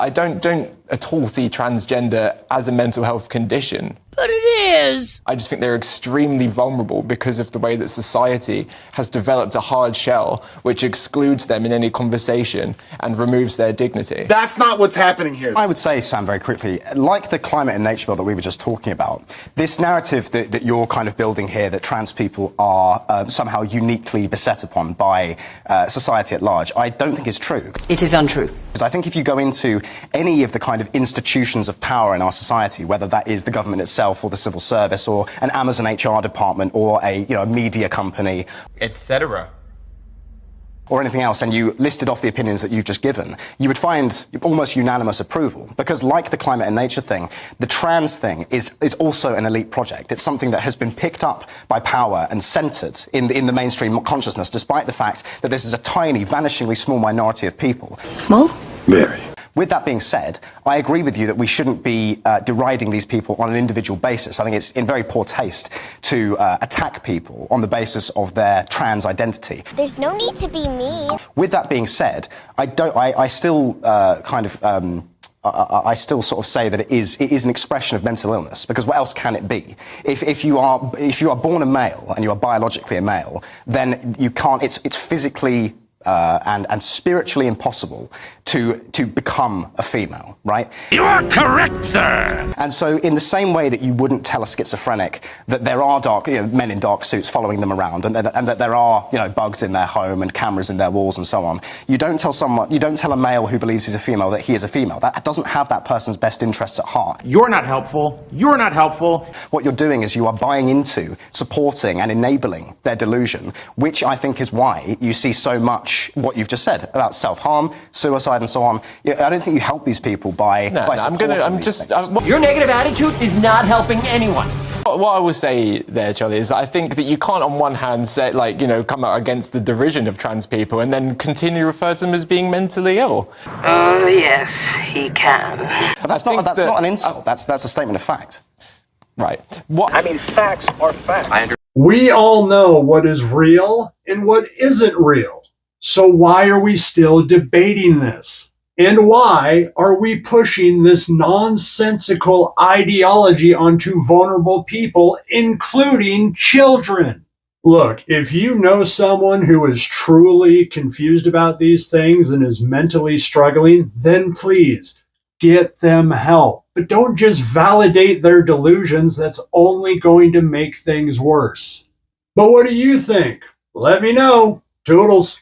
I don't at all see transgender as a mental health condition. But it is! I just think they're extremely vulnerable because of the way that society has developed a hard shell which excludes them in any conversation and removes their dignity. That's not what's happening here. I would say, Sam, very quickly, like the climate and nature bill that we were just talking about, this narrative that you're kind of building here, that trans people are somehow uniquely beset upon by society at large, I don't think is true. It is untrue. Because I think if you go into any of the kind of institutions of power in our society, whether that is the government itself or the civil service or an Amazon HR department or a media company, etc., or anything else, and you listed off the opinions that you've just given, you would find almost unanimous approval. Because like the climate and nature thing, the trans thing is also an elite project. It's something that has been picked up by power and centred in the mainstream consciousness, despite the fact that this is a tiny, vanishingly small minority of people. Small? Very. With that being said, I agree with you that we shouldn't be deriding these people on an individual basis. I think it's in very poor taste to attack people on the basis of their trans identity. There's no need to be mean. With that being said, I still sort of say that it is an expression of mental illness, because what else can it be? If you are born a male and you are biologically a male, then you can't. It's physically and spiritually impossible to become a female, right? You are correct, sir! And so in the same way that you wouldn't tell a schizophrenic that there are men in dark suits following them around and that there are, bugs in their home and cameras in their walls and so on, you don't tell a male who believes he's a female that he is a female. That doesn't have that person's best interests at heart. You're not helpful. You're not helpful. What you're doing is you are buying into, supporting and enabling their delusion, which I think is why you see so much what you've just said about self-harm, suicide and so on. I don't think you help these people by supporting these things. Your negative attitude is not helping anyone. What I will say there, Charlie, is that I think that you can't on one hand say, come out against the derision of trans people and then continue to refer to them as being mentally ill. Oh, yes, he can. But that's not an insult. That's a statement of fact. Right. Facts are facts. We all know what is real and what isn't real. So why are we still debating this? And why are we pushing this nonsensical ideology onto vulnerable people, including children? Look, if you know someone who is truly confused about these things and is mentally struggling, then please get them help. But don't just validate their delusions. That's only going to make things worse. But what do you think? Let me know. Toodles.